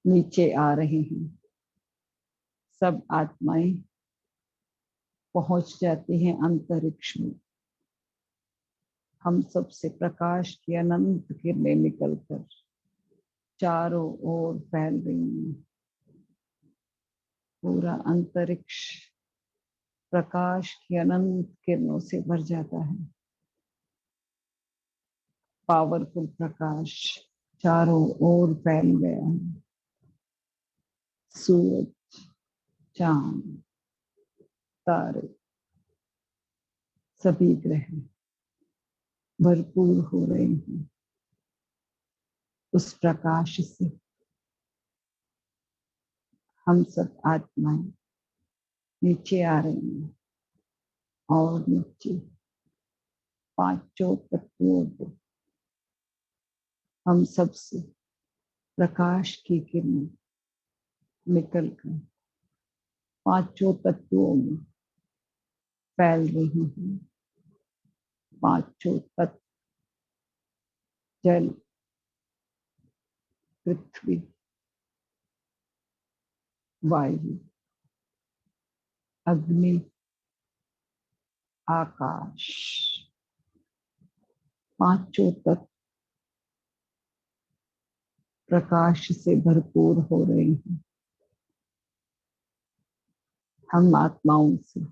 नीचे आ रहे हैं। सब आत्माएं पहुंच जाती हैं अंतरिक्ष में। हम सबसे प्रकाश की अनंत किरणें निकलकर चारों ओर फैल रही हैं। पूरा अंतरिक्ष प्रकाश की अनंत किरणों से भर जाता है। पावरफुल प्रकाश चारों ओर फैल गया है। सूरज, चांद, तारे, सभी ग्रह भरपूर हो रहे हैं उस प्रकाश से। हम सब आत्माएं नीचे आ रही हैं और नीचे पांचों तत्वों को हम सबसे प्रकाश की किरणें निकलकर पांचों तत्वों में फैल रही हैं। पांचों तत्व जल, पृथ्वी, वायु, अग्नि, आकाश, पांचों तत्व प्रकाश से भरपूर हो रहे हैं। हम आत्माओं से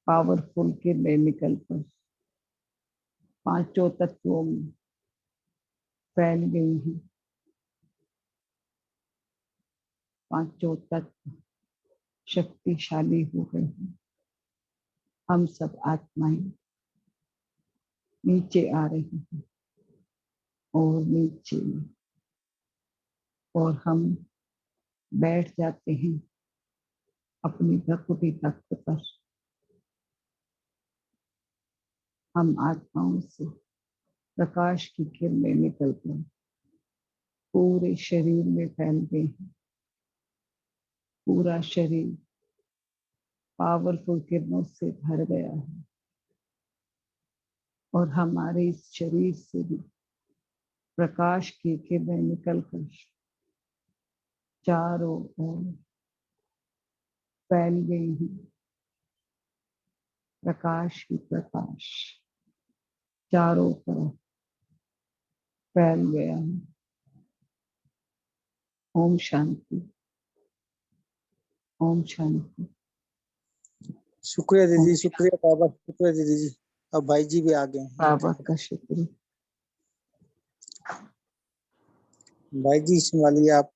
पावरफुल किरणें निकलकर पांचों तत्वों में फैल गई हैं। पांचों तत्व शक्तिशाली हो गए हैं। हम सब आत्माएं नीचे आ रही हैं और नीचे में, और हम बैठ जाते हैं अपनी प्रकृति तत्व पर। हम आत्माओं से प्रकाश की किरणें निकलकर पूरे शरीर में फैल गए हैं। पूरा शरीर पावरफुल किरणों से भर गया है और हमारे इस शरीर से भी प्रकाश की किरणें निकलकर चारों ओर फैल गई हैं। प्रकाश ही प्रकाश चारों तरफ फैल गया है। ओम शांति, ओम शांति। शुक्रिया दीदी, शुक्रिया बाबा, शुक्रिया दीदी जी। अब भाई जी भी आ गए हैं। बाबा का शुक्रिया। भाई जी संभालिए आप।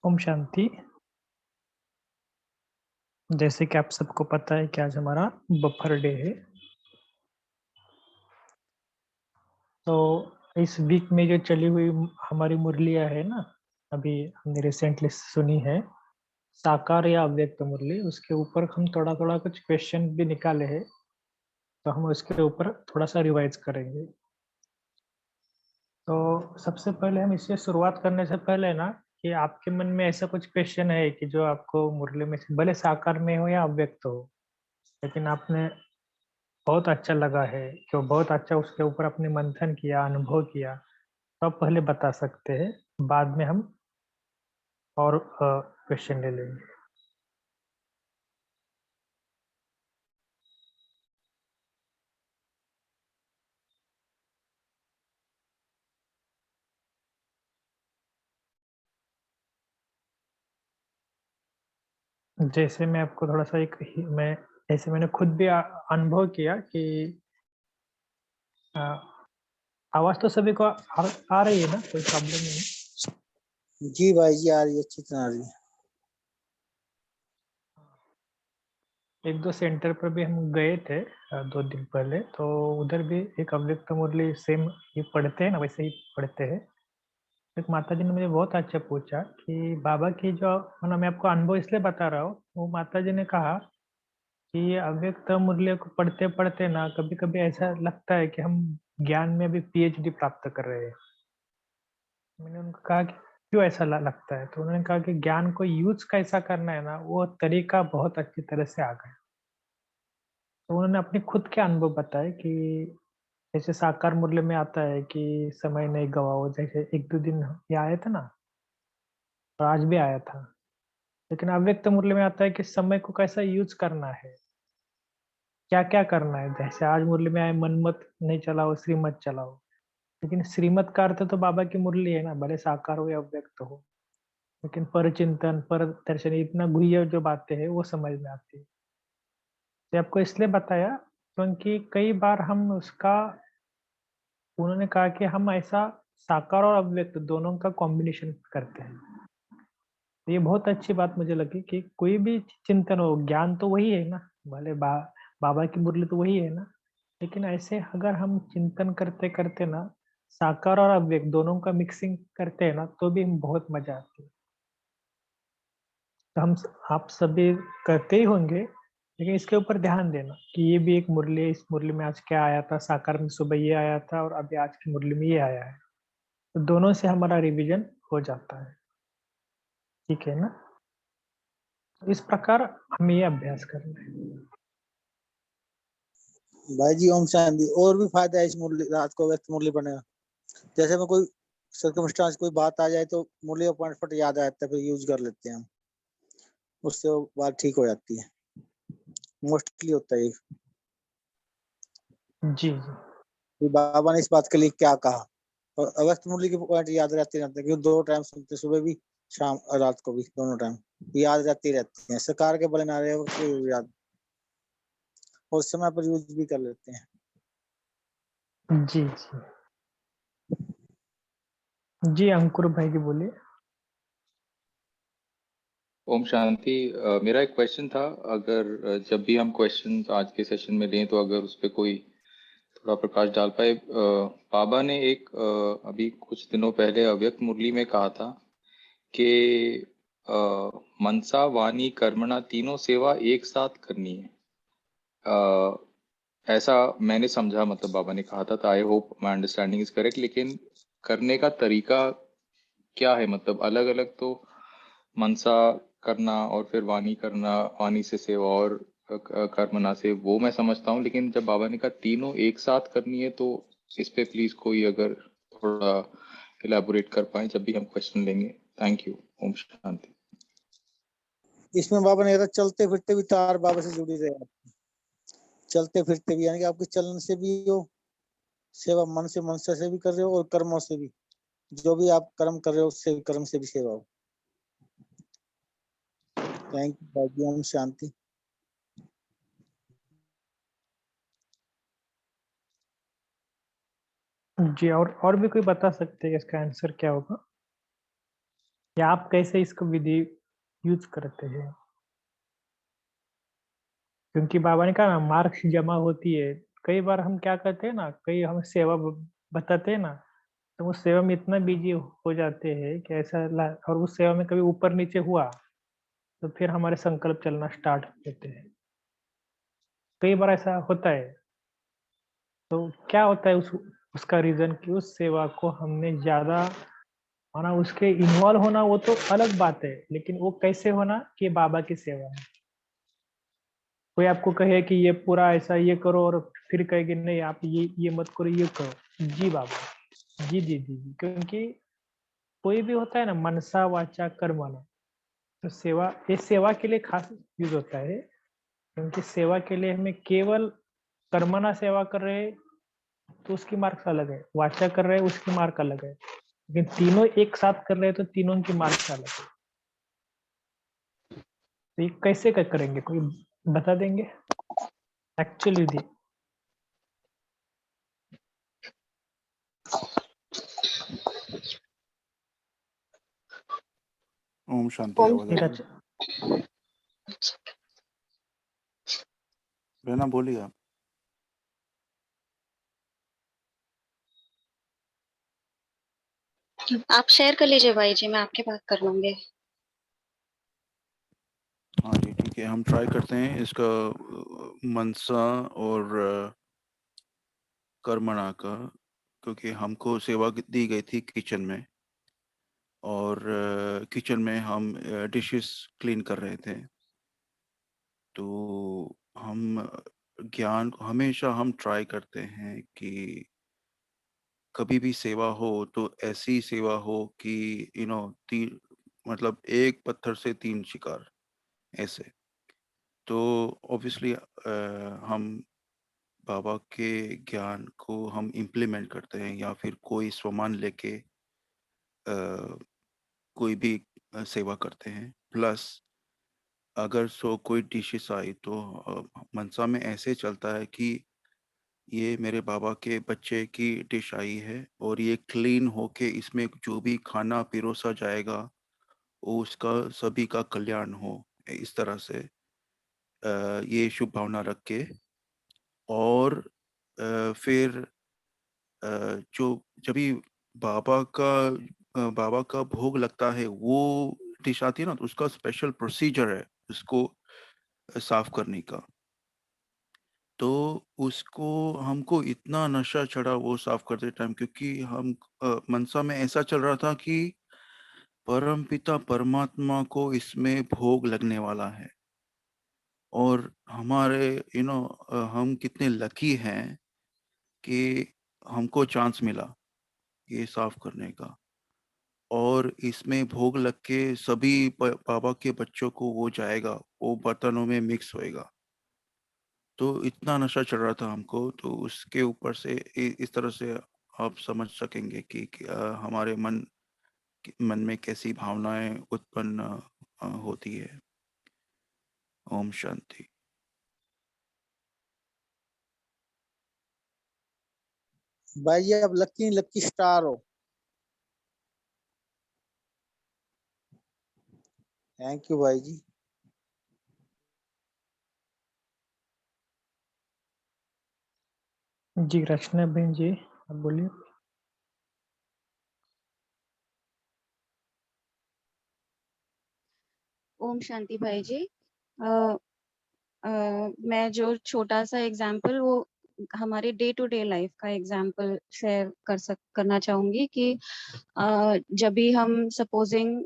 ओम शांति। जैसे कि आप सबको पता है कि आज हमारा बफर डे है, तो इस वीक में जो चली हुई हमारी मुरलियाँ है ना, अभी हमने रिसेंटली सुनी है साकार या अव्यक्त मुरली, उसके ऊपर हम थोड़ा थोड़ा कुछ क्वेश्चन भी निकाले हैं, तो हम उसके ऊपर थोड़ा सा रिवाइज करेंगे। तो सबसे पहले हम इससे शुरुआत करने से पहले ना, कि आपके मन में ऐसा कुछ क्वेश्चन है कि जो आपको मुरली में से भले साकार में हो या अव्यक्त हो, लेकिन आपने बहुत अच्छा लगा है, कि वो बहुत अच्छा उसके ऊपर अपने मंथन किया, अनुभव किया, तो आप पहले बता सकते हैं, बाद में हम और क्वेश्चन ले लेंगे। जैसे मैं आपको थोड़ा सा मैं ऐसे मैंने खुद भी अनुभव किया कि आवाज तो सभी को आ रही है ना, कोई प्रॉब्लम नहीं? जी भाई जी आ रही है, अच्छी तरह आ रही है। एक दो सेंटर पर भी हम गए थे 2 दिन पहले, तो उधर भी एक अव्यक्त मुरली सेम ये पढ़ते हैं ना, वैसे ही पढ़ते हैं। एक माता जी ने मुझे बहुत अच्छा पूछा कि बाबा की जो, मतलब मैं आपको अनुभव इसलिए बता रहा हूँ, वो माता जी ने कहा कि ये अव्यक्त मुरली को पढ़ते पढ़ते ना कभी कभी ऐसा लगता है कि हम ज्ञान में भी पीएचडी प्राप्त कर रहे हैं। मैंने उनको कहा कि क्यों ऐसा लगता है, तो उन्होंने कहा कि ज्ञान को यूज कैसा करना है ना, वो तरीका बहुत अच्छी तरह से आ गया। तो उन्होंने अपने खुद के अनुभव बताए कि जैसे साकार मुरली में आता है कि समय नहीं गवाओ, जैसे 1-2 दिन ये आया था ना, और आज भी आया था। लेकिन अव्यक्त मुरली में आता है कि समय को कैसा यूज करना है, क्या क्या करना है। जैसे आज मुरली में आए, मनमत नहीं चलाओ, श्रीमत चलाओ। लेकिन श्रीमत का अर्थ तो बाबा की मुरली है ना, भले साकार हो या अव्यक्त हो। लेकिन पर चिंतन, पर दर्शन, इतना गुह्य जो बातें हैं वो समझ में आती है। तो आपको इसलिए बताया क्योंकि कई बार हम उसका, उन्होंने कहा कि हम ऐसा साकार और अव्यक्त दोनों का कॉम्बिनेशन करते हैं। तो ये बहुत अच्छी बात मुझे लगी कि कोई भी चिंतन हो, ज्ञान तो वही है ना, भले बाबा की मुरली तो वही है ना, लेकिन ऐसे अगर हम चिंतन करते करते ना साकार और अव्यक्त दोनों का मिक्सिंग करते हैं ना, तो भी बहुत मजा आती है। तो हम आप सभी करते ही होंगे, लेकिन इसके ऊपर ध्यान देना कि ये भी एक मुरली है, इस मुरली में आज क्या आया था, साकार में सुबह ये आया था और अभी आज की मुरली में ये आया है। तो दोनों से हमारा रिवीजन हो जाता है, ठीक है ना। तो इस प्रकार हमें ये अभ्यास करना है। भाई जी ओम शांति। और भी फायदा है इस मुरली, रात को व्यक्त मुरली बनेगा। जैसे में कोई सर्कमस्टांस, कोई बात आ जाए तो मुरली फट याद आ जाता है, फिर यूज कर लेते हैं हम, उससे वो बात ठीक हो जाती है। मोस्टली होता है जी जी कि बाबा ने इस बात के लिए क्या कहा, और अवस्थ मुरली की पॉइंट याद रहती रहते हैं, क्योंकि 2 टाइम सुनते, सुबह भी शाम रात को भी, दोनों टाइम याद रहती रहती है। सरकार के बड़े नारे याद, और समय पर यूज भी कर लेते हैं। जी जी जी अंकुर भाई जी बोलिए। ओम शांति। मेरा एक क्वेश्चन था, अगर जब भी हम क्वेश्चन आज के सेशन में लें तो अगर उस पर कोई थोड़ा प्रकाश डाल पाए। बाबा ने एक अभी कुछ दिनों पहले अव्यक्त मुरली में कहा था कि मनसा वाणी कर्मणा तीनों सेवा एक साथ करनी है। ऐसा मैंने समझा, मतलब बाबा ने कहा था, तो I hope my understanding is correct. लेकिन करने का तरीका क्या है, मतलब अलग अलग तो मनसा करना और फिर वाणी करना, वाणी से सेवा और कर्मणा से, वो मैं समझता हूँ। लेकिन जब बाबा ने कहा तीनों एक साथ करनी है, तो इस पे प्लीज कोई अगर थोड़ा इलेबोरेट कर पाए जब भी हम क्वेश्चन लेंगे। Thank you. ओम शांति। इसमें बाबा ने कहा चलते फिरते भी तार बाबा से जुड़ी रहे, चलते फिरते भी, यानी कि आपके चलन से भी हो सेवा, मन से मनसा से भी कर रहे हो, और कर्मों से भी, जो भी आप कर्म कर रहे हो उससे कर्म से भी सेवा हो। थैंक यू भाई। ओम शांति। जी, और भी कोई बता सकते हैं इसका आंसर क्या होगा, या आप कैसे इसको विधि यूज करते हैं। क्योंकि बाबा ने कहा ना मार्क्स जमा होती है। कई बार हम क्या करते हैं ना, कई हम सेवा बताते हैं ना, तो उस सेवा में इतना बिजी हो जाते हैं कि ऐसा और उस सेवा में कभी ऊपर नीचे हुआ तो फिर हमारे संकल्प चलना स्टार्ट होते हैं। कई बार ऐसा होता है। तो क्या होता है उसका रीजन कि उस सेवा को हमने ज्यादा माना, उसके इन्वॉल्व होना वो तो अलग बात है, लेकिन वो कैसे होना कि बाबा की सेवा है। कोई आपको कहे कि ये पूरा ऐसा ये करो और फिर कहेगी नहीं आप ये मत करो, ये करो। जी बाबा, जी जी जी जी। क्योंकि कोई भी होता है ना मनसा वाचा कर्मणा, तो सेवा, ये सेवा के लिए खास यूज होता है। क्योंकि सेवा के लिए हमें केवल कर्मणा सेवा कर रहे हैं तो उसकी मार्क्स अलग है, वाचा कर रहे हैं उसकी मार्क अलग है, लेकिन तीनों एक साथ कर रहे हैं तो तीनों की मार्क्स अलग है। तो ये कैसे करेंगे, कोई बता देंगे एक्चुअली विधि। ओम शांति। आवाज आ रही है? रेना बोलिए आप। आप शेयर कर लीजिए भाई जी, मैं आपकी बात कर लूंगी। हाँ जी ठीक है, हम ट्राई करते हैं इसका मनसा और कर्मणा का, क्योंकि हमको सेवा दी गई थी किचन में, और किचन में हम डिशेस क्लीन कर रहे थे। तो हम ज्ञान हमेशा हम ट्राई करते हैं कि कभी भी सेवा हो तो ऐसी सेवा हो कि तीन, मतलब एक पत्थर से तीन शिकार ऐसे। तो ऑब्वियसली हम बाबा के ज्ञान को हम इम्प्लीमेंट करते हैं, या फिर कोई स्वमान लेके कोई भी सेवा करते हैं। प्लस अगर कोई डिशेस आई तो मनसा में ऐसे चलता है कि ये मेरे बाबा के बच्चे की डिश आई है और ये क्लीन होके इसमें जो भी खाना पिरोसा जाएगा वो उसका सभी का कल्याण हो, इस तरह से ये शुभ भावना रख के। और फिर जो जब भी बाबा का भोग लगता है, वो डिश आती है ना, तो उसका स्पेशल प्रोसीजर है उसको साफ करने का। तो उसको हमको इतना नशा चढ़ा वो साफ करते टाइम, क्योंकि हम मनसा में ऐसा चल रहा था कि परमपिता परमात्मा को इसमें भोग लगने वाला है, और हमारे हम कितने लकी हैं कि हमको चांस मिला ये साफ करने का, और इसमें भोग लग के सभी बाबा के बच्चों को वो जाएगा, वो बर्तनों में मिक्स होएगा। तो इतना नशा चढ़ रहा था हमको, तो उसके ऊपर से इस तरह से आप समझ सकेंगे कि हमारे मन में कैसी भावनाएं उत्पन्न होती है। ओम शांति। भाई ये अब लकी स्टार हो। थैंक यू भाई जी। जी रचना बहन जी, आप बोलिए। ओम शांति भाई जी। अ, मैं जो छोटा सा एग्जाम्पल, वो हमारे डे टू डे लाइफ का एग्जाम्पल शेयर करना चाहूंगी कि जब भी हम सपोजिंग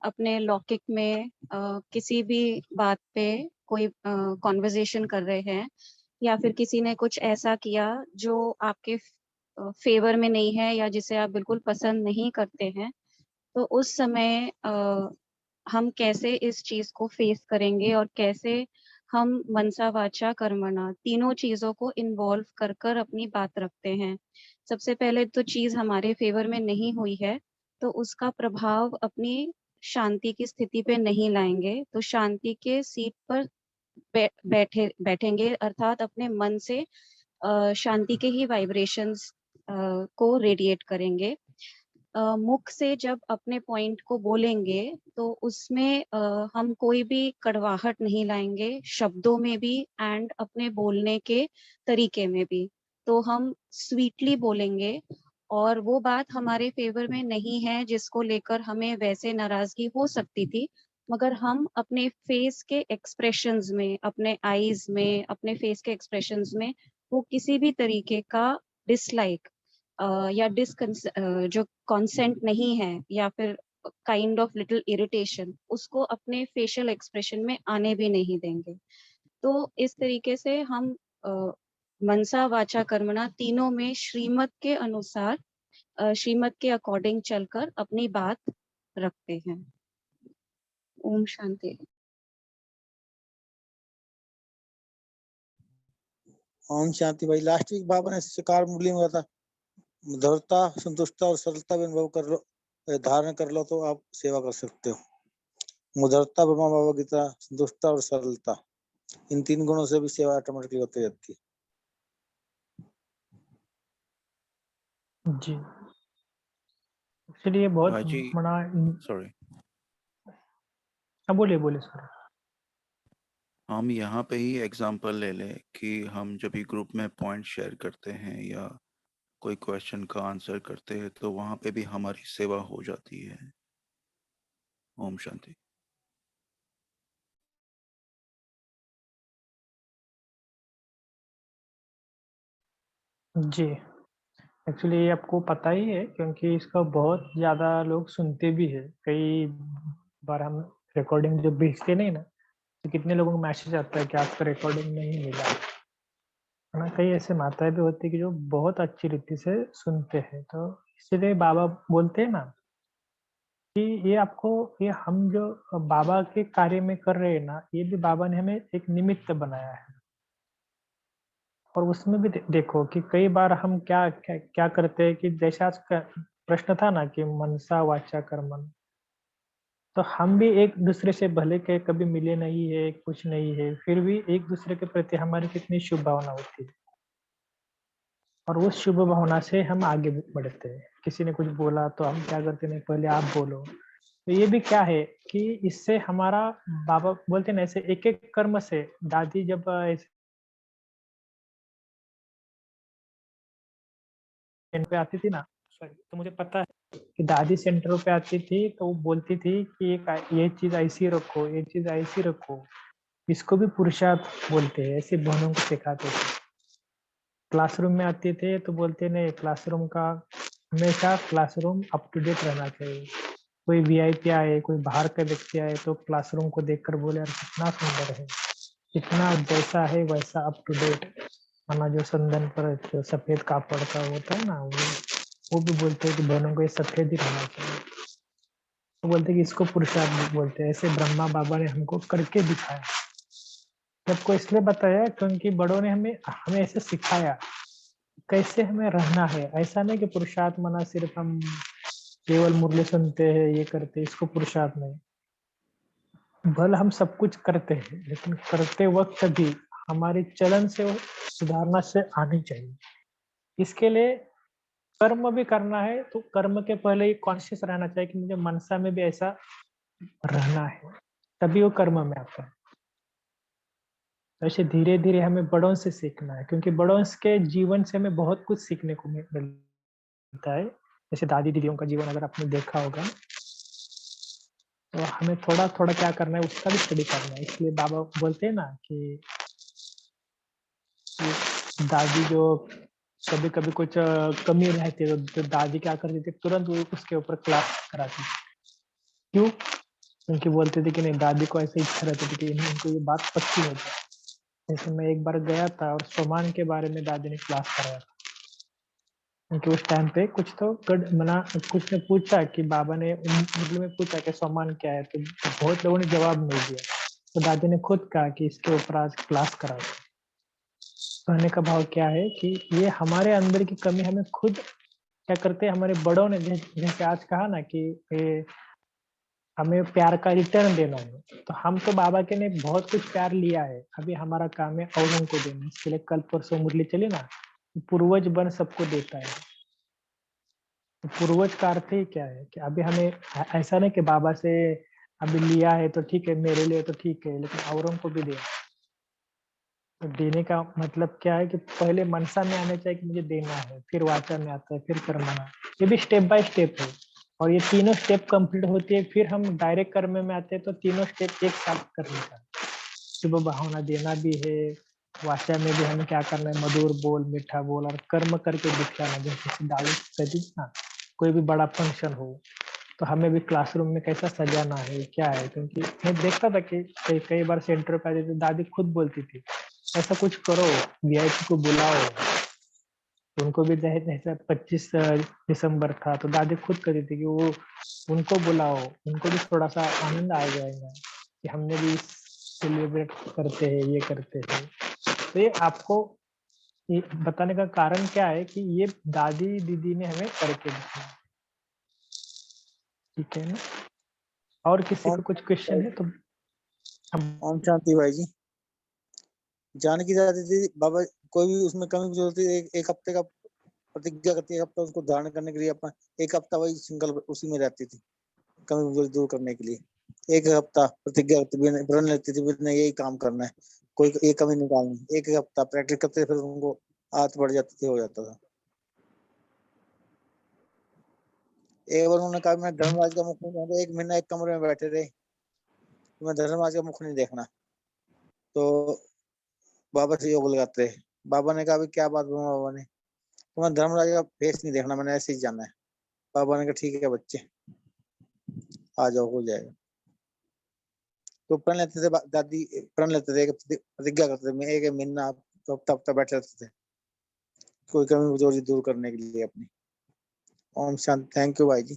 अपने लौकिक में किसी भी बात पे कोई कॉन्वर्जेशन कर रहे हैं, या फिर किसी ने कुछ ऐसा किया जो आपके फेवर में नहीं है या जिसे आप बिल्कुल पसंद नहीं करते हैं, तो उस समय हम कैसे इस चीज को फेस करेंगे और कैसे हम मनसा वाचा कर्मणा तीनों चीजों को इन्वॉल्व कर कर अपनी बात रखते हैं। सबसे पहले तो चीज हमारे फेवर में नहीं हुई है तो उसका प्रभाव अपनी शांति की स्थिति पे नहीं लाएंगे, तो शांति के सीट पर बैठेंगे, अर्थात अपने मन से शांति के ही वाइब्रेशंस को रेडिएट करेंगे। मुख से जब अपने पॉइंट को बोलेंगे तो उसमें हम कोई भी कड़वाहट नहीं लाएंगे, शब्दों में भी एंड अपने बोलने के तरीके में भी। तो हम स्वीटली बोलेंगे, और वो बात हमारे फेवर में नहीं है जिसको लेकर हमें वैसे नाराजगी हो सकती थी, मगर हम अपने फेस के एक्सप्रेशंस में, अपने आईज में, अपने फेस के एक्सप्रेशंस में वो किसी भी तरीके का डिसलाइक या जो कॉन्सेंट नहीं है या फिर काइंड ऑफ लिटिल इरिटेशन, उसको अपने फेशियल एक्सप्रेशन में आने भी नहीं देंगे। तो इस तरीके से हम मनसा वाचा कर्मणा तीनों में श्रीमत के अनुसार, श्रीमत के अकॉर्डिंग चलकर अपनी बात रखते हैं। ओम शांति। ओम शांति भाई। लास्ट वीक बाबा ने शिकार मुरली में था, मधुरता, संतुष्टता और सरलता भी अनुभव कर लो, धारण कर लो तो आप सेवा कर सकते हो। मधुरता ब्रह्मा बाबा की तरह, संतुष्टता और सरलता, इन तीन गुणों से भी सेवा ऑटोमेटिकली होती रहती है। जी एक्चुअली ये बहुत भाई जी बड़ा। सॉरी, हाँ बोलिए बोलिए सर। हम यहाँ पे ही एग्जांपल ले लें कि हम जब भी ग्रुप में पॉइंट शेयर करते हैं या कोई क्वेश्चन का आंसर करते हैं तो वहाँ पे भी हमारी सेवा हो जाती है। ओम शांति। जी, एक्चुअली ये आपको पता ही है क्योंकि इसका बहुत ज़्यादा लोग सुनते भी हैं। कई बार हम रिकॉर्डिंग जब भेजते नहीं ना, तो कितने लोगों को मैसेज आता है कि आपका रिकॉर्डिंग नहीं मिला। है ना? कई ऐसे माताएँ भी होती है कि जो बहुत अच्छी रीति से सुनते हैं, तो इसीलिए बाबा बोलते हैं ना कि ये आपको ये हम जो बाबा के कार्य में कर रहे हैं ना, ये भी बाबा ने हमें एक निमित्त बनाया है। और उसमें भी देखो कि कई बार हम क्या करते हैं कि जैसे आज का प्रश्न था ना कि मनसा वाचा कर्मण, तो हम भी एक दूसरे से भले के कभी मिले नहीं है, कुछ नहीं है, फिर भी एक दूसरे के प्रति हमारी कितनी शुभ भावना होती है और उस शुभ भावना से हम आगे बढ़ते हैं। किसी ने कुछ बोला तो हम क्या करते हैं, नहीं पहले आप बोलो। तो ये भी क्या है कि इससे हमारा बाबा बोलते हैं ना, ऐसे एक एक कर्म से दादी जब ऐसे पे आती थी ना, सॉरी, तो मुझे पता है कि दादी सेंटर पे आती थी तो वो बोलती थी कि ये चीज ऐसी रखो, ये चीज ऐसी रखो। इसको भी पुरुषार्थ बोलते हैं, ऐसे बहनों को सिखाते थे। क्लासरूम में आते थे तो बोलते नहीं, क्लासरूम का हमेशा क्लासरूम अप टू डेट रहना चाहिए। कोई वीआईपी आए, कोई बाहर का व्यक्ति आए तो क्लासरूम को देखकर बोले यार कितना सुंदर है, कितना जैसा है वैसा अप टू डेट। माना जो संदन पर जो सफेद कापड़ का होता है ना, वो भी बोलते हैं कि बहनों को ये सफेद ही रहना चाहिए। तो बोलते हैं कि इसको पुरुषार्थ बोलते हैं। ऐसे ब्रह्मा बाबा ने हमको करके दिखाया। सबको इसलिए बताया क्योंकि बड़ों ने हमें हमें ऐसे सिखाया कैसे हमें रहना है। ऐसा नहीं कि पुरुषार्थ मना सिर्फ हम केवल मुरली सुनते हैं, ये करते, इसको पुरुषार्थ नहीं। भले हम सब कुछ करते हैं लेकिन करते वक्त भी हमारे चलन से वो सुधारना से आनी चाहिए। इसके लिए कर्म भी करना है तो कर्म के पहले ही कॉन्शियस रहना चाहिए कि मुझे मनसा में भी ऐसा रहना है, तभी वो कर्म में आता है। तो ऐसे धीरे धीरे हमें बड़ों से सीखना है क्योंकि बड़ों के जीवन से हमें बहुत कुछ सीखने को मिलता है। जैसे दादी दीदियों का जीवन अगर आपने देखा होगा तो हमें थोड़ा थोड़ा क्या करना है उसका भी स्टडी करना है। इसलिए बाबा बोलते हैं ना कि दादी जो कभी कभी कुछ कमी रहती है तो दादी क्या करती थी, तुरंत वो उसके ऊपर क्लास कराती थी। क्यों? क्योंकि बोलते थे कि नहीं, दादी को ऐसे इच्छा रहती थी कि इनको ये बात पक्की हो जाए। जैसे मैं एक बार गया था और सोमान के बारे में दादी ने क्लास कराया था, क्योंकि उस टाइम पे कुछ तो कुछ ने पूछा कि बाबा ने मतलब में पूछा कि सोमान क्या है, तो बहुत लोगों ने जवाब नहीं दिया। तो दादी ने खुद कहा कि इसके ऊपर आज क्लास कराओ। कहने का भाव क्या है कि ये हमारे अंदर की कमी हमें खुद क्या करते हैं, हमारे बड़ों ने जैसे आज कहा ना कि हमें प्यार का रिटर्न देना है। तो हम तो बाबा के ने बहुत कुछ प्यार लिया है, अभी हमारा काम है औरों को देना। इसके लिए कल परसों मुरली चली ना, पूर्वज बन सबको देता है। तो पूर्वज का अर्थ ही क्या है कि अभी हमें ऐसा नहीं कि बाबा से अभी लिया है तो ठीक है, मेरे लिए तो ठीक है, लेकिन औरों को भी देना। तो देने का मतलब क्या है कि पहले मनसा में आना चाहिए कि मुझे देना है, फिर वाचा में आता है, फिर कर्मणा। ये भी स्टेप बाय स्टेप है और ये तीनों स्टेप कंप्लीट होती है फिर हम डायरेक्ट कर्म में आते हैं। तो तीनों स्टेप एक साथ करने का, शुभ भावना देना भी है, वाचा में भी हमें क्या करना है, मधुर बोल, मीठा बोल, और कर्म करके दिखाना। जैसे दादी कहती थी ना, कोई भी बड़ा फंक्शन हो तो हमें भी क्लासरूम में कैसा सजाना है, क्या है। क्योंकि मैं देखता था कि कई बार सेंटर पे आती थी, दादी खुद बोलती थी ऐसा कुछ करो, वीआईपी को बुलाओ। तो उनको भी जैसे 25 दिसंबर था तो दादी खुद कहती थी कि वो उनको बुलाओ, उनको भी थोड़ा सा आनंद आ जाएगा कि हमने भी सेलिब्रेट करते हैं, ये करते हैं। तो ये आपको ये बताने का कारण क्या है कि ये दादी दीदी ने हमें करके दिखाया। ठीक है ना? और किसी को कुछ क्वेश्चन है तो हम ओम शांति भाई जी। जानकी जाती थी बाबा, कोई भी उसमें कमी जो होती है एक हफ्ते का प्रतिज्ञा करती है, हफ्ता उसको धारण करने के लिए अपना एक हफ्ता वही सिंगल उसी में रहती थी कमी कमजोरी दूर करने के लिए। एक हफ्ता प्रतिज्ञा प्रण लेती थी ने यही काम करना है, कोई एक कमी निकालनी, एक हफ्ता प्रैक्टिस करते फिर उनको आदत बढ़ जाती थी, हो जाता था। एक बार उन्होंने कहा मैं धर्मराज का मुख नहीं देखूंगा, एक महीना एक कमरे में बैठे रहे, मैं धर्मराज का मुख नहीं देखना। तो बाबा से योग लगाते रहे। बाबा ने कहा अभी क्या बात बोला बाबा ने, तो मैं धर्मराज का फेस नहीं देखना, मैंने ऐसे ही जाना है। बाबा ने कहा ठीक है बच्चे आ जाओ, हो जाएगा। तो प्रण लेते थे दादी, प्रण लेते थे, प्रतिज्ञा करते थे, मैं एक महीना तो हफ्ता बैठे रहते थे कोई कमी कमजोरी दूर करने के लिए अपनी। ओम शांति। थैंक यू भाई जी।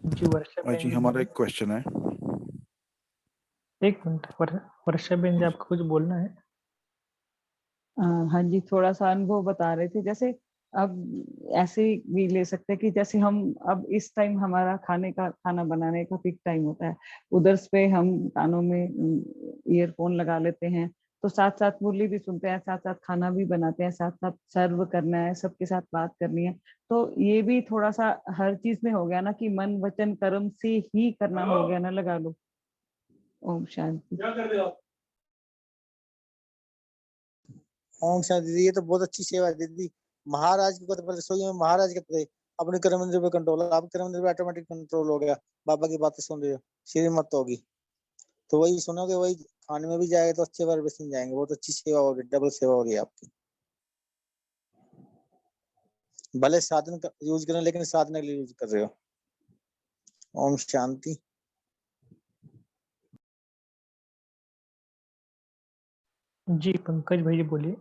जी वर्षा भाई जी बहन हमारा एक क्वेश्चन है। एक मिनट, वर्षा बहन जी आपको कुछ बोलना है? हाँ जी, थोड़ा सा अनुभव बता रहे थे। जैसे अब ऐसे भी ले सकते हैं कि जैसे हम अब इस टाइम हमारा खाना बनाने का पीक टाइम होता है, उधर पे हम कानों में ईयरफोन लगा लेते हैं, तो साथ साथ मुरली भी सुनते हैं, साथ साथ खाना भी बनाते हैं, साथ साथ सर्व करना है, सबके साथ बात करनी है। तो ये भी थोड़ा सा हर चीज में हो गया ना कि मन वचन कर्म से ही करना हो गया ना, लगा लो। ओम शांति। ओम शांति दीदी, ये तो बहुत अच्छी सेवा है दीदी। महाराज की तो रसोई में महाराज कहते थे अपने कर्म मंदिर पे कंट्रोल, आप कर्म मंदिर पे ऑटोमेटिक कंट्रोल हो गया। बाबा की बातें सुन रहे हो, श्रीमत होगी तो वही सुनोगे, वही खाने में भी जाएगा तो अच्छे वाइब्रेशन जाएंगे। बहुत अच्छी सेवा होगी, डबल सेवा होगी आपकी। भले साधन यूज करें लेकिन साधन के लिए यूज कर रहे हो। ओम शांति। जी पंकज भाई जी बोलिए।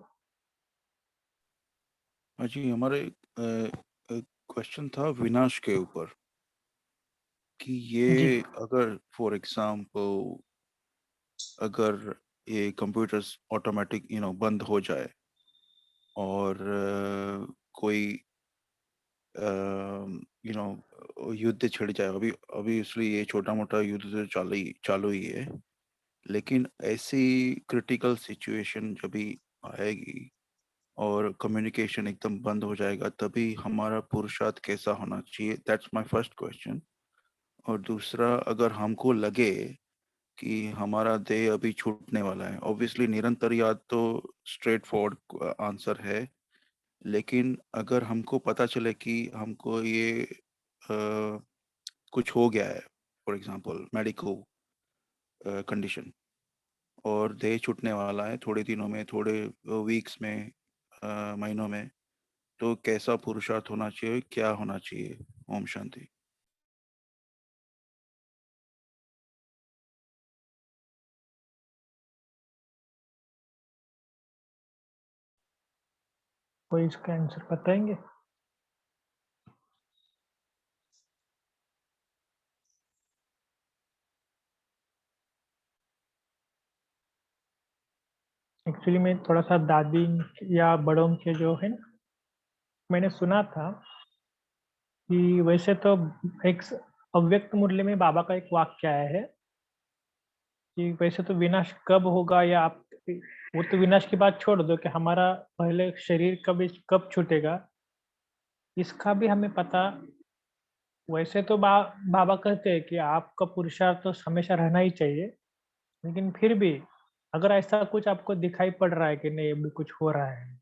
हाँ जी, हमारे क्वेश्चन था विनाश के ऊपर कि जी ये अगर फॉर एग्जाम्पल अगर ये कंप्यूटर्स ऑटोमेटिक बंद हो जाए और कोई युद्ध छिड़ जाए, अभी अभी इसलिए ये छोटा मोटा युद्ध तो चालू ही है, लेकिन ऐसी क्रिटिकल सिचुएशन जब भी आएगी और कम्युनिकेशन एकदम बंद हो जाएगा, तभी हमारा पुरुषार्थ कैसा होना चाहिए? That's my first question. और दूसरा, अगर हमको लगे कि हमारा देह अभी छूटने वाला है, ऑब्वियसली निरंतर याद तो स्ट्रेट फॉरवर्ड आंसर है, लेकिन अगर हमको पता चले कि हमको ये कुछ हो गया है, फॉर एग्जांपल मेडिकल कंडीशन, और देह छूटने वाला है थोड़े दिनों में, थोड़े वीक्स में, महीनों में, तो कैसा पुरुषार्थ होना चाहिए, क्या होना चाहिए? ओम शांति। कोई इसका आंसर बताएंगे? एक्चुअली मैं थोड़ा सा दादी या बड़ों के जो है ना, मैंने सुना था कि वैसे तो एक अव्यक्त मुरली में बाबा का एक वाक्य आया है कि वैसे तो विनाश कब होगा, या आप वो तो विनाश की बात छोड़ दो कि हमारा पहले शरीर कब छूटेगा, इसका भी हमें पता। वैसे तो बाबा कहते हैं कि आपका पुरुषार्थ तो हमेशा रहना ही चाहिए, लेकिन फिर भी अगर ऐसा कुछ आपको दिखाई पड़ रहा है कि नहीं अभी कुछ हो रहा है,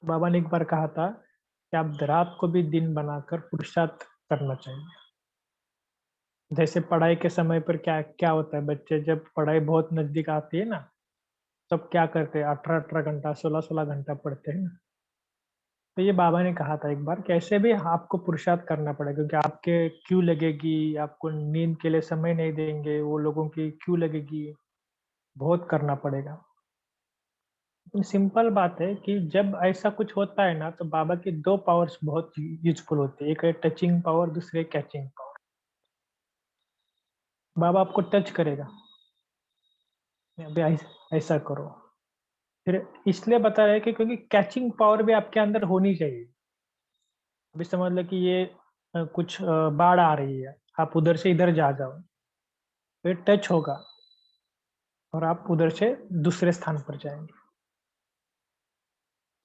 बाबा ने एक बार कहा था कि आप रात को भी दिन बनाकर पुरुषार्थ करना चाहिए। जैसे पढ़ाई के समय पर क्या क्या होता है, बच्चे जब पढ़ाई बहुत नजदीक आती है ना, तब क्या करते हैं, 18-18 घंटा 16-16 घंटा पढ़ते हैं ना। तो ये बाबा ने कहा था एक बार कि ऐसे भी आपको पुरुषार्थ करना पड़ेगा, क्योंकि आपके क्यों लगेगी, आपको नींद के लिए समय नहीं देंगे वो लोगों की क्यों लगेगी, बहुत करना पड़ेगा। सिंपल बात है कि जब ऐसा कुछ होता है ना, तो बाबा की 2 पावर्स बहुत यूजफुल होती है, एक है टचिंग पावर, दूसरे कैचिंग पावर। बाबा आपको टच करेगा, अभी ऐसा करो, फिर इसलिए बता रहे हैं कि क्योंकि कैचिंग पावर भी आपके अंदर होनी चाहिए। अभी समझ लो कि ये कुछ बाढ़ आ रही है, आप उधर से इधर जा जाओ, फिर टच होगा और आप उधर से दूसरे स्थान पर जाएंगे।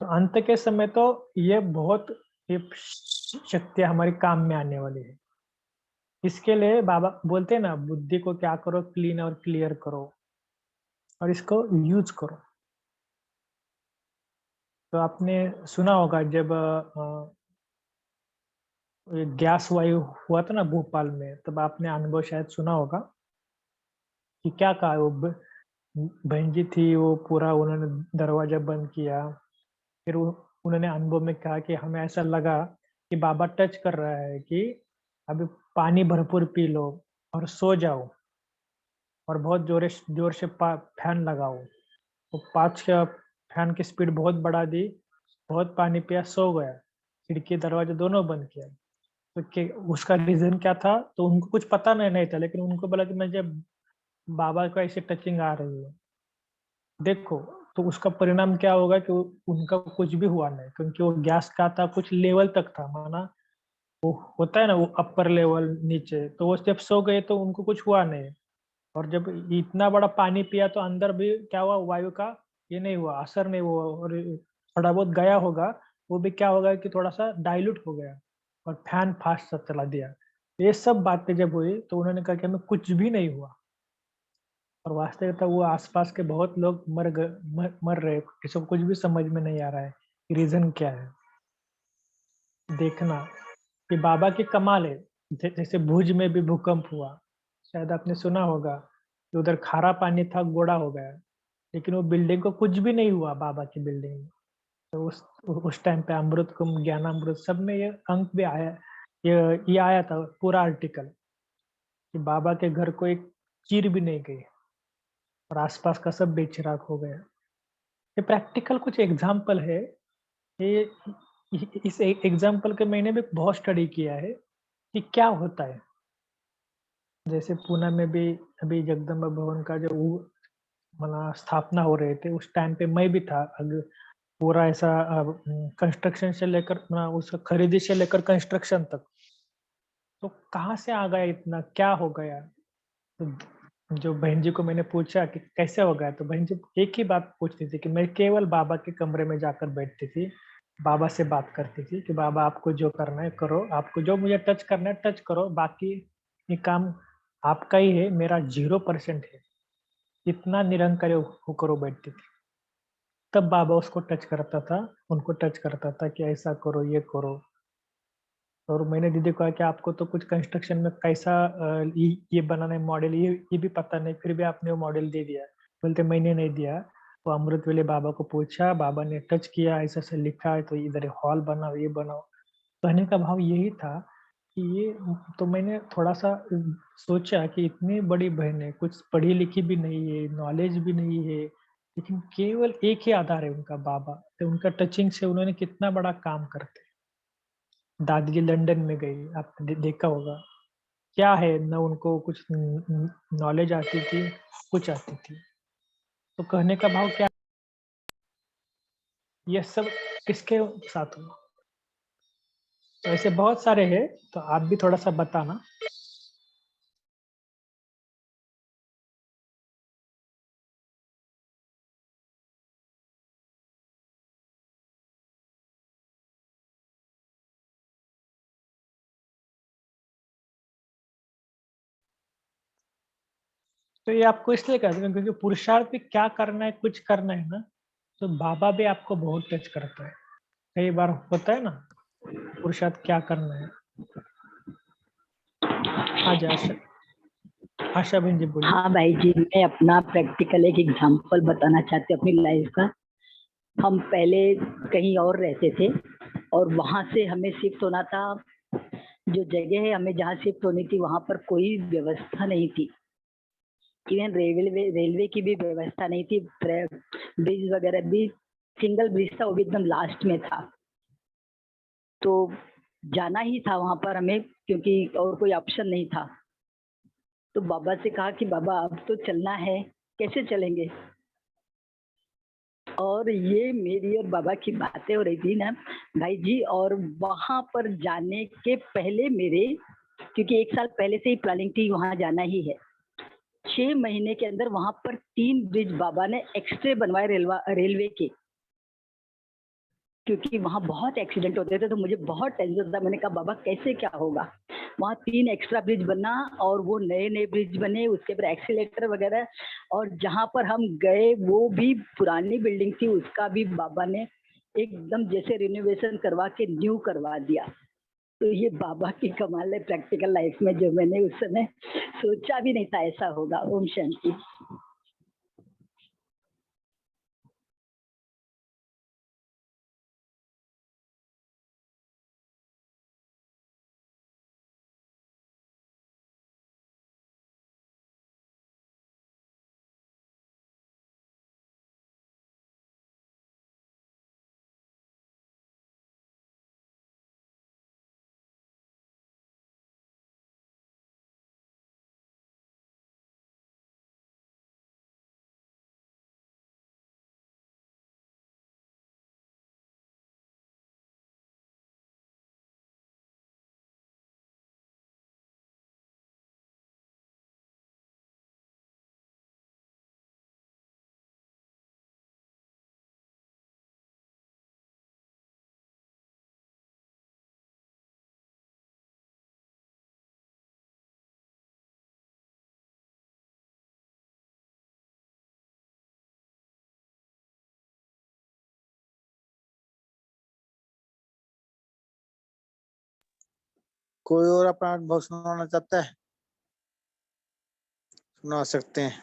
तो अंत के समय तो ये बहुत ये शक्तियाँ हमारी काम में आने वाली है। इसके लिए बाबा बोलते हैं ना, बुद्धि को क्या करो, क्लीन और क्लियर करो और इसको यूज करो। तो आपने सुना होगा जब ये गैस वायु हुआ था ना भोपाल में, तब आपने अनुभव शायद सुना होगा कि क्या कहा वो बहन जी थी, वो पूरा उन्होंने दरवाजा बंद किया। फिर उन्होंने अनुभव में कहा कि हमें ऐसा लगा कि बाबा टच कर रहा है कि अभी पानी भरपूर पी लो और सो जाओ और बहुत जोर से फैन लगाओ। तो 5 का फैन की स्पीड बहुत बढ़ा दी, बहुत पानी पिया, सो गया, खिड़की दरवाजा दोनों बंद किया। तो उसका रीजन क्या था, तो उनको कुछ पता नहीं था, लेकिन उनको बोला कि मुझे बाबा को ऐसे टचिंग आ रही है, देखो। तो उसका परिणाम क्या होगा कि उनका कुछ भी हुआ नहीं, क्योंकि वो गैस का था, कुछ लेवल तक था, माना वो होता है ना वो अपर लेवल नीचे, तो वो जब सो गए तो उनको कुछ हुआ नहीं। और जब इतना बड़ा पानी पिया तो अंदर भी क्या हुआ, वायु का ये नहीं हुआ, असर नहीं हुआ, और थोड़ा बहुत गया होगा, वो भी क्या होगा कि थोड़ा सा डाइल्यूट हो गया और फैन फास्ट सा चला दिया। ये सब बातें जब हुई तो उन्होंने कहा कि हमें कुछ भी नहीं हुआ, और वास्तविकता वो आसपास के बहुत लोग मर रहे, किसी को कुछ भी समझ में नहीं आ रहा है रीजन क्या है। देखना कि बाबा की कमाल है। जैसे भुज में भी भूकंप हुआ, शायद आपने सुना होगा कि उधर खारा पानी था, गोड़ा हो गया, लेकिन वो बिल्डिंग को कुछ भी नहीं हुआ, बाबा की बिल्डिंग में। तो उस टाइम पे अमृत कुंभ, ज्ञानामृत सब में ये अंक भी आया, ये आया था पूरा आर्टिकल कि बाबा के घर को एक चीर भी नहीं गई और आसपास का सब बेचिराग हो गया। ये प्रैक्टिकल कुछ एग्जाम्पल है। ये इस एग्जाम्पल के मैंने भी बहुत स्टडी किया है कि क्या होता है। जैसे पुणे में भी अभी जगदम्बा भवन का जो स्थापना हो रहे थे, उस टाइम पे मैं भी था। पूरा ऐसा कंस्ट्रक्शन से लेकर उसका खरीदी से लेकर कंस्ट्रक्शन तक, तो कहाँ से आ गया इतना, क्या हो गया। तो जो बहन जी को मैंने पूछा कि कैसे हो गया, तो बहन जी एक ही बात पूछती थी कि मैं केवल बाबा के कमरे में जाकर बैठती थी, बाबा से बात करती थी कि बाबा आपको जो करना है करो, आपको जो मुझे टच करना है टच करो, बाकी ये काम आपका ही है, मेरा 0% है। इतना निरंकारी होकर वो बैठती थी। तब बाबा उसको टच करता था, उनको टच करता था कि ऐसा करो, ये करो। और मैंने दीदी को कहा कि आपको तो कुछ कंस्ट्रक्शन में कैसा ये बनाना है मॉडल, ये भी पता नहीं, फिर भी आपने वो मॉडल दे दिया। बोलते मैंने नहीं दिया, तो अमृत वेले बाबा को पूछा, बाबा ने टच किया, ऐसा ऐसा लिखा है, तो इधर हॉल बनाओ, ये बनाओ। कहने का भाव यही था कि ये, तो मैंने थोड़ा सा सोचा कि इतनी बड़ी बहन है, कुछ पढ़ी लिखी भी नहीं है, नॉलेज भी नहीं है, लेकिन केवल एक ही आधार है उनका, बाबा। तो उनका टचिंग से उन्होंने कितना बड़ा काम करते। दादी जी लंदन में गई, आपने देखा होगा, क्या है न उनको कुछ नॉलेज आती थी, कुछ आती थी। तो कहने का भाव क्या, ये सब किसके साथ हुआ। तो ऐसे बहुत सारे हैं, तो आप भी थोड़ा सा बताना। तो ये आपको इसलिए कहते हैं क्योंकि पुरुषार्थ भी क्या करना है, कुछ करना है ना, तो बाबा भी आपको बहुत टच करता है। कई बार होता है ना, पुरुषार्थ क्या करना है। आज आशा बहन जी बोलिए। हाँ भाई जी, मैं अपना प्रैक्टिकल एक एग्जांपल बताना चाहती हूँ अपनी लाइफ का। हम पहले कहीं और रहते थे और वहां से हमें शिफ्ट होना था। जो जगह है हमें जहाँ शिफ्ट होनी थी वहां पर कोई व्यवस्था नहीं थी, इवन रेलवे की भी व्यवस्था नहीं थी। ब्रिज वगैरह भी, सिंगल ब्रिज था, वो भी एकदम लास्ट में था। तो जाना ही था वहां पर हमें, क्योंकि और कोई ऑप्शन नहीं था। तो बाबा से कहा कि बाबा अब तो चलना है, कैसे चलेंगे। और ये मेरी और बाबा की बातें हो रही थी ना भाई जी, और वहां पर जाने के पहले मेरे, क्योंकि 1 साल पहले से ही प्लानिंग थी वहां जाना ही है, 6 महीने के अंदर वहां पर 3 ब्रिज बाबा ने एक्स्ट्रा बनवाए रेलवे के। क्योंकि वहाँ बहुत एक्सीडेंट होते थे, तो मुझे बहुत टेंशन था। मैंने कहा बाबा कैसे क्या होगा? वहाँ 3 एक्स्ट्रा ब्रिज बना और वो नए-नए ब्रिज बने, उसके ऊपर एक्सीलेटर वगैरह, और जहाँ पर हम गए वो भी पुरानी बिल्डिंग थी, उसका भी बाबा ने एकदम जैसे रिनोवेशन करवा के न्यू करवा दिया। तो ये बाबा की कमाल है प्रैक्टिकल लाइफ में, जो मैंने उस समय सोचा भी नहीं था ऐसा होगा। ओम शांति। कोई और अपना अनुभव सुनाना चाहता है? सुना सकते हैं।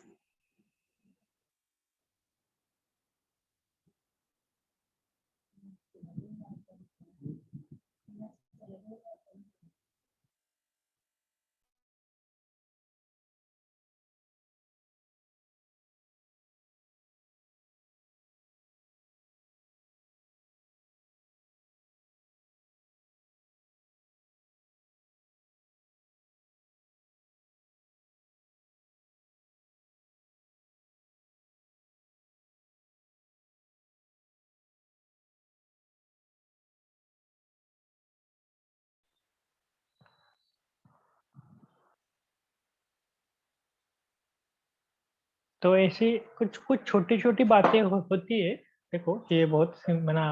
तो ऐसी कुछ कुछ छोटी-छोटी बातें होती है। देखो ये बहुत मना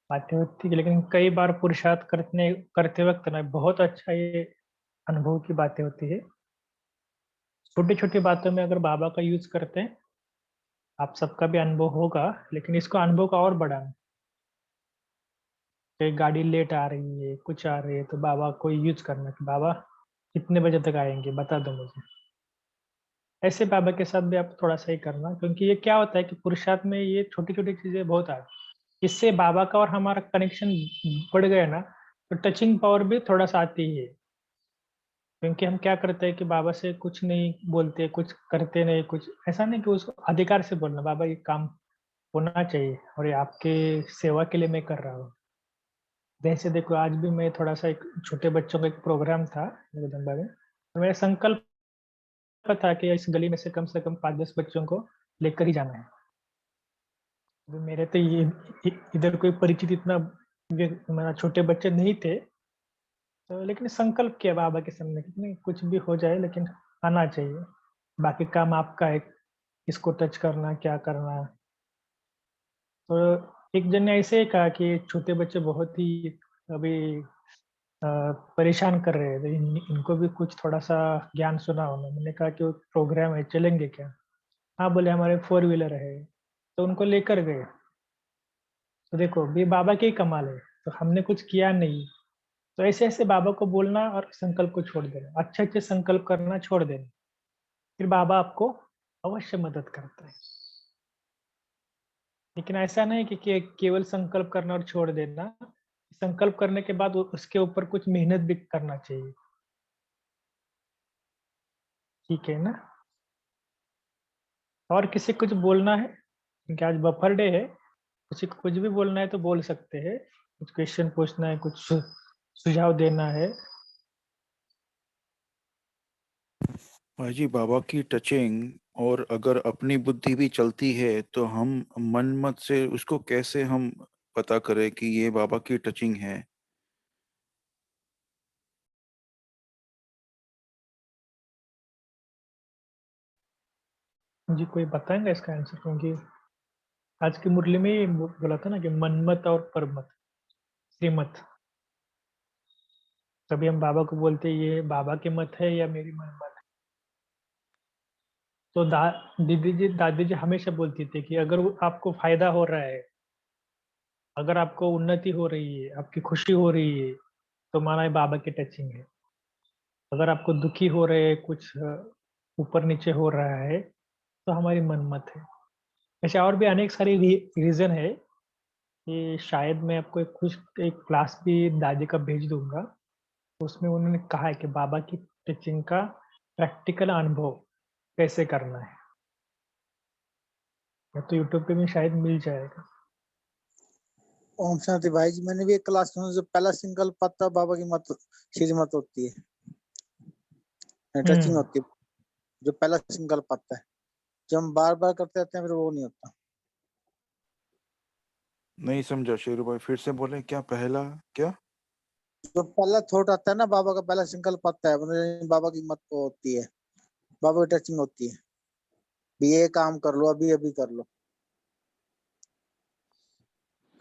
बातें होती है, लेकिन कई बार पुरुषार्थ करते वक़्त ना बहुत अच्छा ये अनुभव की बातें होती है। छोटी-छोटी बातों में अगर बाबा का यूज़ करते हैं, आप सबका भी अनुभव होगा, लेकिन इसको अनुभव को और बढ़ाना। कहीं गाड़ी लेट आ रही है, कुछ आ रही है, तो बाबा को यूज़ करना कि बाबा कितने बजे तक आएँगे बता दो मुझे। ऐसे बाबा के साथ भी आप थोड़ा-सा ही करना, क्योंकि ये क्या होता है कि पुरुषार्थ में ये छोटी-छोटी चीज़ें बहुत इससे बाबा का और हमारा कनेक्शन बढ़ गया ना, तो टचिंग पावर भी थोड़ा-सा आती ही है। क्योंकि हम क्या करते हैं कि बाबा से कुछ नहीं बोलते, कुछ करते नहीं, कुछ ऐसा नहीं कि उसको अधिकार से बोलना, बाबा ये काम होना चाहिए और ये आपके सेवा के लिए मैं कर रहा हूँ। जैसे देखो आज भी मैं थोड़ा-सा एक छोटे बच्चों का एक प्रोग्राम था जगदम्बा में, तो मेरा संकल्प था कि इस गली में से कम 5-10 बच्चों को लेकर ही जाना है। तो मेरे तो ये इधर कोई परिचित इतना मेरा छोटे बच्चे नहीं थे, तो लेकिन संकल्प किया बाबा के सामने कि नहीं कुछ भी हो जाए लेकिन आना चाहिए। बाकी काम आपका है, किसको टच करना, क्या करना। तो एक जन ने ऐसे ही कहा कि छोटे बच्चे बहुत ही अभी अ, परेशान कर रहे हैं, तो इनको भी कुछ थोड़ा-सा ज्ञान सुना होना। मैंने कहा कि वो प्रोग्राम है, चलेंगे क्या? हाँ, बोले हमारे 4 व्हीलर है, तो उनको लेकर गए। तो देखो ये बाबा की ही कमाल है, तो हमने कुछ किया नहीं। तो ऐसे-ऐसे बाबा को बोलना और संकल्प को छोड़ देना, अच्छे-अच्छे संकल्प करना छोड़ देना, फिर बाबा आपको अवश्य मदद करता है। लेकिन ऐसा नहीं कि केवल संकल्प करना और छोड़ देना, संकल्प करने के बाद उसके ऊपर कुछ मेहनत भी करना चाहिए, ठीक है ना? और किसी को कुछ बोलना है? क्योंकि आज बफर डे है, किसी को कुछ भी बोलना है तो बोल सकते हैं, कुछ क्वेश्चन पूछना है, कुछ सुझाव देना है। भाई जी बाबा की टचिंग और अगर अपनी बुद्धि भी चलती है तो हम मन मत से उसको कैसे हम पता करें कि ये बाबा की टचिंग है? जी, कोई बताएँगा इसका आंसर? क्योंकि आज की मुरली में ही बोला था ना कि मनमत और परमत, श्रीमत। तभी हम बाबा को बोलते हैं ये बाबा के मत है या मेरी मनमत है। तो दादी जी हमेशा बोलती थी कि अगर आपको फायदा हो रहा है, अगर आपको उन्नति हो रही है, आपकी खुशी हो रही है, तो माना है बाबा की टचिंग है। अगर आपको दुखी हो रहे है, कुछ ऊपर नीचे हो रहा है, तो हमारी मनमत है। ऐसे और भी अनेक सारी रीजन है कि शायद मैं आपको एक क्लास भी दादी का भेज दूंगा। उसमें उन्होंने कहा है कि बाबा की टीचिंग का प्रैक्टिकल अनुभव कैसे करना है। या तो यूट्यूब पे भी शायद मिल जाएगा। ओम शांति भाई जी, मैंने भी एक क्लास सुना, जो पहला सिंगल पत्ता बाबा की मत श्रीमत होती है, टचिंग होती है, जो पहला सिंगल पत्ता है, जो हम बार बार करते रहते हैं फिर वो नहीं होता। नहीं समझा शेरू भाई, फिर से बोले क्या पहला क्या? जो पहला थॉट आता है ना, बाबा का पहला सिंगल पत्ता है, मतलब बाबा की मत को होती है, बाबा की टचिंग होती है, भी ये काम कर लो, अभी अभी कर लो।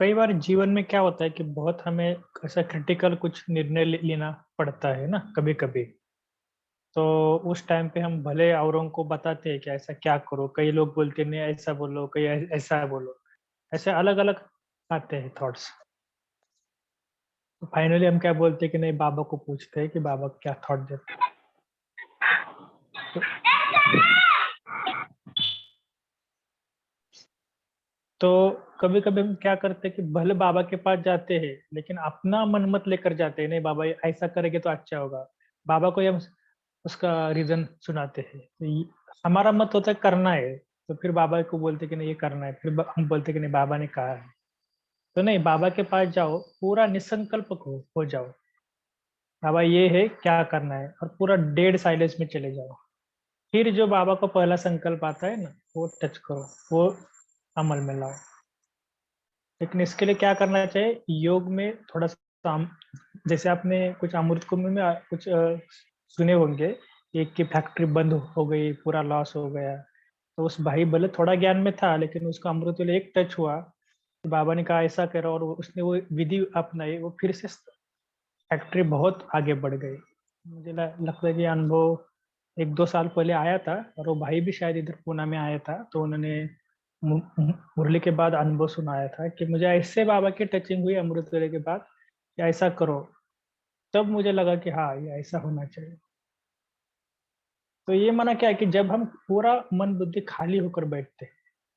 कई बार जीवन में क्या होता है कि बहुत हमें ऐसा क्रिटिकल कुछ निर्णय लेना पड़ता है ना कभी कभी। तो उस टाइम पे हम भले औरों को बताते हैं कि ऐसा क्या करो, कई लोग बोलते नहीं ऐसा बोलो, कई ऐसा बोलो, ऐसे अलग अलग आते हैं थॉट्स। तो फाइनली हम क्या बोलते हैं कि नहीं, बाबा को पूछते हैं कि बाबा क्या थॉट देते हैं। तो कभी कभी हम क्या करते हैं कि भले बाबा के पास जाते हैं, लेकिन अपना मन मत लेकर जाते हैं, नहीं बाबा ये ऐसा करेंगे तो अच्छा होगा। बाबा को हम उसका रीजन सुनाते हैं। तो हमारा मत होता है करना है, तो फिर बाबा को बोलते कि नहीं ये करना है, फिर हम बोलते कि नहीं बाबा ने कहा है। तो नहीं, बाबा के पास जाओ, पूरा निसंकल्प हो जाओ, बाबा ये है क्या करना है, और पूरा डेड साइलेंस में चले जाओ। फिर जो बाबा को पहला संकल्प आता है ना, वो टच करो, वो अमल में लाओ। लेकिन इसके लिए क्या करना चाहिए, योग में थोड़ा सा जैसे आपने कुछ अमृत कुंभ में कुछ सुने होंगे, एक की फैक्ट्री बंद हो गई, पूरा लॉस हो गया। तो उस भाई भले थोड़ा ज्ञान में था, लेकिन उसको अमृत वेले एक टच हुआ, तो बाबा ने कहा ऐसा करो, और उसने वो विधि अपनाई, वो फिर से फैक्ट्री बहुत आगे बढ़ गई। मुझे लगता है कि अनुभव 1-2 साल पहले आया था, और वो भाई भी शायद इधर पूना में आया था, तो उन्होंने मुरली के बाद अनुभव सुनाया था कि मुझे ऐसे बाबा की टचिंग हुई अमृत वेले के बाद कि ऐसा करो। तब मुझे लगा कि हाँ ये ऐसा होना चाहिए। तो ये माना क्या है कि जब हम पूरा मन बुद्धि खाली होकर बैठते हैं,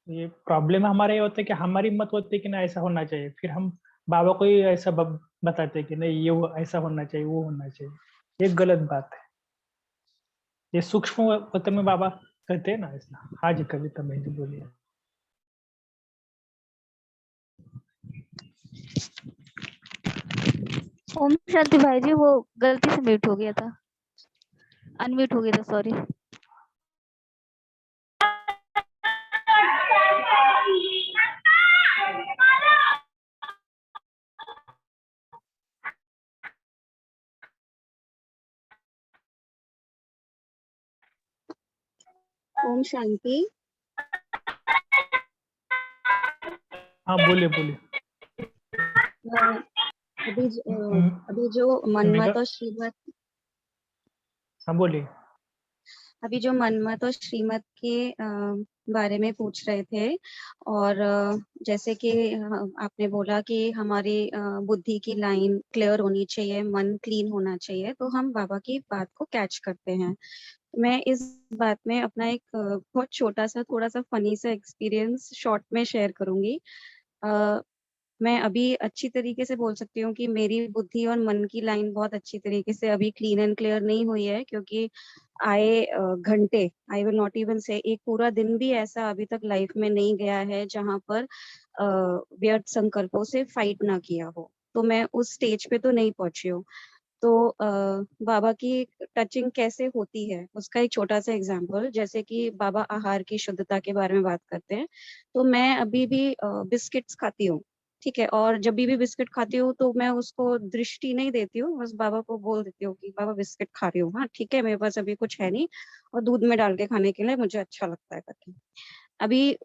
ये प्रॉब्लम हमारे ये होता है कि हमारी मत होती है कि ना ऐसा होना चाहिए, फिर हम बाबा को ही ऐसा बताते हैं कि नहीं ये ऐसा होना चाहिए, वो होना चाहिए। ये गलत बात है। ये सूक्ष्म वतन में बाबा कहते हैं ना ऐसा। हाँ जी, कविता बहन जी बोलिए। ओम शांति भाई जी, वो गलती से म्यूट हो गया था, अनम्यूट हो गया था, सॉरी। ओम शांति। हाँ बोलिए बोलिए। अभी जो मनमत और श्रीमत, हाँ बोलिए। अभी जो मनमत और श्रीमत के बारे में पूछ रहे थे, और जैसे कि आपने बोला कि हमारी बुद्धि की लाइन क्लियर होनी चाहिए, मन क्लीन होना चाहिए, तो हम बाबा की बात को कैच करते हैं। मैं इस बात में अपना एक बहुत छोटा सा, थोड़ा सा फनी सा एक्सपीरियंस शॉर्ट में शेयर करूंगी। मैं अभी अच्छी तरीके से बोल सकती हूँ कि मेरी बुद्धि और मन की लाइन बहुत अच्छी तरीके से अभी क्लीन एंड क्लियर नहीं हुई है, क्योंकि आए घंटे, आई विल नॉट इवन से एक पूरा दिन भी ऐसा अभी तक लाइफ में नहीं गया है जहां पर व्यर्थ संकल्पों से फाइट ना किया हो। तो मैं उस स्टेज पे तो नहीं पहुंची हूँ। तो बाबा की टचिंग कैसे होती है उसका एक छोटा सा एग्जांपल, जैसे कि बाबा आहार की शुद्धता के बारे में बात करते हैं। तो मैं अभी भी बिस्किट्स खाती हूँ, ठीक है, और जब भी बिस्किट खाती हूँ तो मैं उसको दृष्टि नहीं देती हूँ, बस बाबा को बोल देती हूँ कि बाबा बिस्किट खा रही हूँ, हाँ ठीक है, मेरे पास अभी कुछ है नहीं और दूध में डाल के खाने के लिए मुझे अच्छा लगता है करके। अभी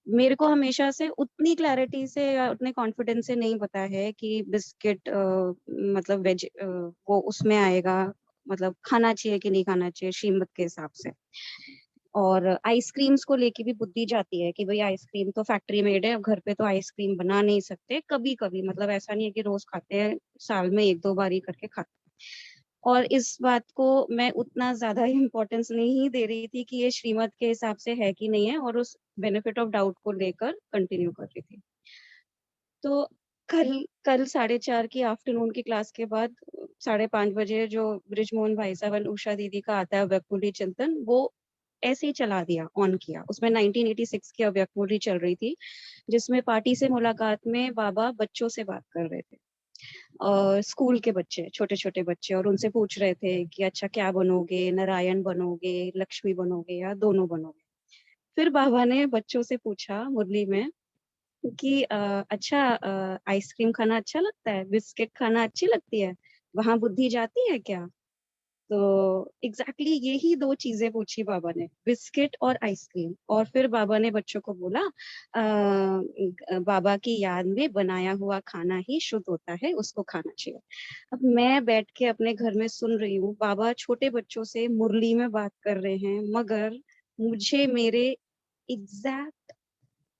मेरे को हमेशा से उतनी क्लैरिटी से या उतने कॉन्फिडेंस से नहीं पता है कि बिस्किट मतलब वेज वो उसमें आएगा, मतलब खाना चाहिए कि नहीं खाना चाहिए श्रीमत के हिसाब से। और आइसक्रीम्स को लेके भी बुद्धि जाती है कि भाई आइसक्रीम तो फैक्ट्री मेड है, घर पे तो आइसक्रीम बना नहीं सकते, कभी कभी, मतलब ऐसा नहीं है कि रोज खाते हैं, साल में 1-2 बार ही करके खाते हैं। और इस बात को मैं उतना ज्यादा इम्पोर्टेंस नहीं दे रही थी कि ये श्रीमत के हिसाब से है कि नहीं है, और उस बेनिफिट ऑफ डाउट को लेकर कंटिन्यू कर रही थी। तो कल कल 4:30 की आफ्टरनून की क्लास के बाद 5:30 बजे जो ब्रिजमोहन भाई साहब और उषा दीदी का आता है अव्यक्तमूर्ति चिंतन, वो ऐसे ही चला दिया, ऑन किया। उसमें 1986 की अव्यक्तमूर्ति चल रही थी, जिसमें पार्टी से मुलाकात में बाबा बच्चों से बात कर रहे थे, स्कूल के बच्चे, छोटे छोटे बच्चे, और उनसे पूछ रहे थे कि अच्छा क्या बनोगे, नारायण बनोगे, लक्ष्मी बनोगे या दोनों बनोगे। फिर बाबा ने बच्चों से पूछा मुरली में कि अच्छा आइसक्रीम खाना अच्छा लगता है, बिस्किट खाना अच्छी लगती है, वहां बुद्धि जाती है क्या? तो एग्जैक्टली यही 2 चीजें पूछी बाबा ने, बिस्किट और आइसक्रीम। और फिर बाबा ने बच्चों को बोला बाबा की याद में बनाया हुआ खाना ही शुद्ध होता है, उसको खाना चाहिए। अब मैं बैठ के अपने घर में सुन रही हूँ बाबा छोटे बच्चों से मुरली में बात कर रहे हैं, मगर मुझे मेरे एग्जैक्ट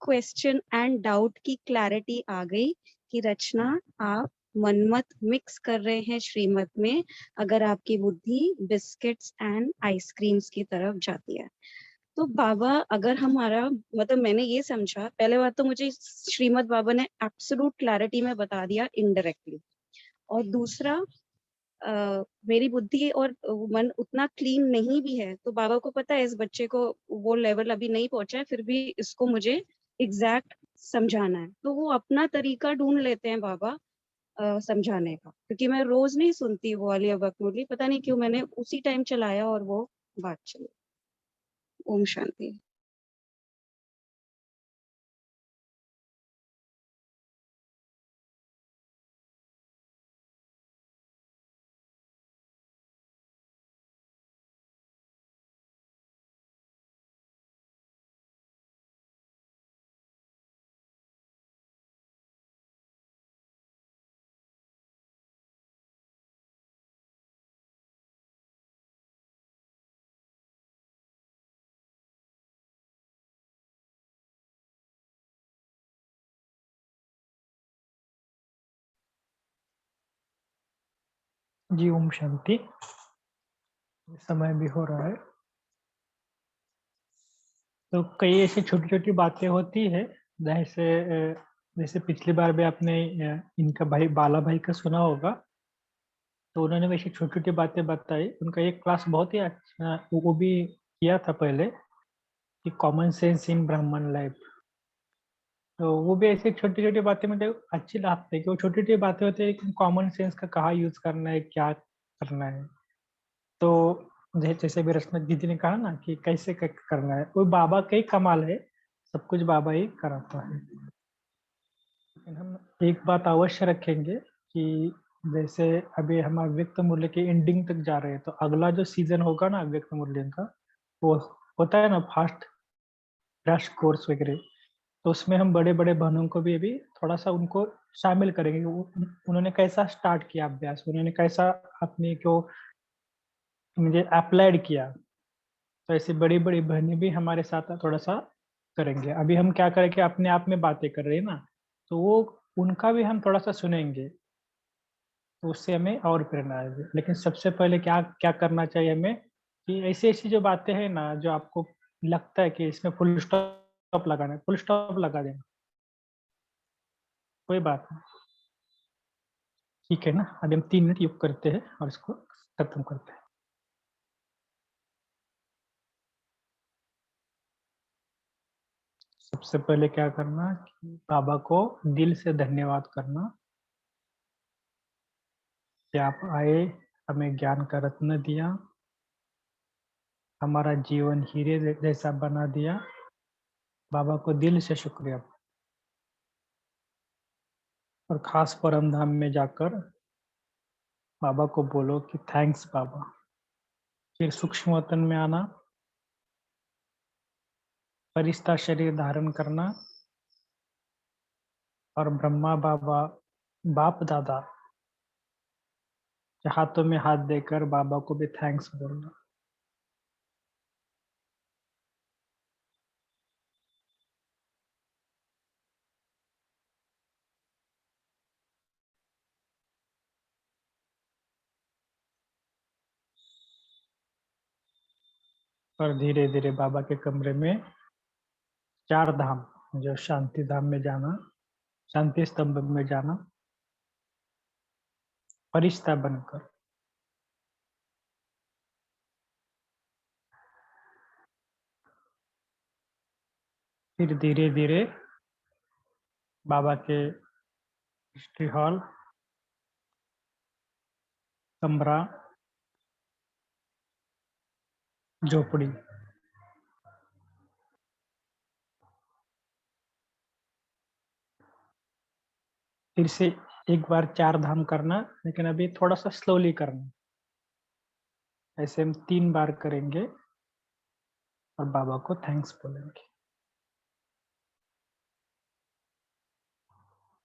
क्वेश्चन एंड डाउट की क्लैरिटी आ गई कि रचना आप मनमत मिक्स कर रहे हैं श्रीमत में, अगर आपकी बुद्धि बिस्किट्स एंड आइसक्रीम्स की तरफ जाती है। तो बाबा अगर हमारा, मतलब मैंने ये समझा, पहले बात तो मुझे श्रीमत बाबा ने एब्सोल्यूट क्लैरिटी में बता दिया इनडायरेक्टली, और दूसरा मेरी बुद्धि और मन उतना क्लीन नहीं भी है, तो बाबा को पता है इस बच्चे को वो लेवल अभी नहीं पहुंचा है, फिर भी इसको मुझे एग्जैक्ट समझाना है, तो वो अपना तरीका ढूंढ लेते हैं बाबा समझाने का, क्योंकि मैं रोज नहीं सुनती वो वाली अबकमुरली, पता नहीं क्यों मैंने उसी टाइम चलाया और वो बात चली। ओम शांति। जी ओम शांति। समय भी हो रहा है, तो कई ऐसी छोटी छोटी बातें होती है, जैसे पिछली बार भी आपने इनका भाई बाला भाई का सुना होगा, तो उन्होंने वैसे छोटी छोटी बातें बताई। उनका एक क्लास बहुत ही अच्छा वो भी किया था पहले, कि कॉमन सेंस इन ब्राह्मण लाइफ। तो वो भी ऐसी छोटी छोटी बातें मुझे अच्छी लगती है, कि वो छोटी छोटी बातें होती है कि कॉमन सेंस का कहाँ यूज करना है, क्या करना है। तो जैसे भी रश्मि दीदी ने कहा ना कि कैसे करना है, वो बाबा का ही कमाल है, सब कुछ बाबा ही कराता है। लेकिन हम एक बात अवश्य रखेंगे कि जैसे अभी हम अव्यक्त मूल्य के एंडिंग तक जा रहे हैं, तो अगला जो सीजन होगा ना अव्यक्त मूल्य का, वो होता है ना फास्ट क्रैश कोर्स वगैरह, तो उसमें हम बड़े बड़े बहनों को भी अभी थोड़ा सा उनको शामिल करेंगे। उन्होंने कैसा स्टार्ट किया अभ्यास, उन्होंने कैसा अपने को मुझे अप्लाइड किया, तो ऐसी बड़ी बड़ी बहनें भी हमारे साथ थोड़ा सा करेंगे। अभी हम क्या करेंगे, अपने आप में बातें कर रहे हैं ना, तो वो उनका भी हम थोड़ा सा सुनेंगे, तो उससे हमें और प्रेरणा आएगी। लेकिन सबसे पहले क्या क्या करना चाहिए हमें, कि ऐसी ऐसी जो बातें हैं ना, जो आपको लगता है कि इसमें फुल स्टॉप लगाना है, फुल स्टॉप लगा देना, कोई बात नहीं, ठीक है ना। अभी हम 3 मिनट योग करते हैं और इसको खत्म करते हैं। सबसे पहले क्या करना, कि बाबा को दिल से धन्यवाद करना कि आप आए, हमें ज्ञान का रत्न दिया, हमारा जीवन हीरे जैसा बना दिया। बाबा को दिल से शुक्रिया। और खास परम धाम में जाकर बाबा को बोलो कि थैंक्स बाबा। फिर सूक्ष्म वतन में आना, फरिश्ता शरीर धारण करना और ब्रह्मा बाबा बाप दादा के हाथों में हाथ देकर बाबा को भी थैंक्स बोलना। और धीरे धीरे बाबा के कमरे में 4 धाम, जो शांति धाम में जाना, शांति स्तंभ में जाना, फरिश्ता बनकर, फिर धीरे धीरे बाबा के हिस्ट्री हॉल, कमरा, झोपड़ी, फिर से एक बार 4 धाम करना, लेकिन अभी थोड़ा सा स्लोली करना। ऐसे हम 3 बार करेंगे और बाबा को थैंक्स बोलेंगे।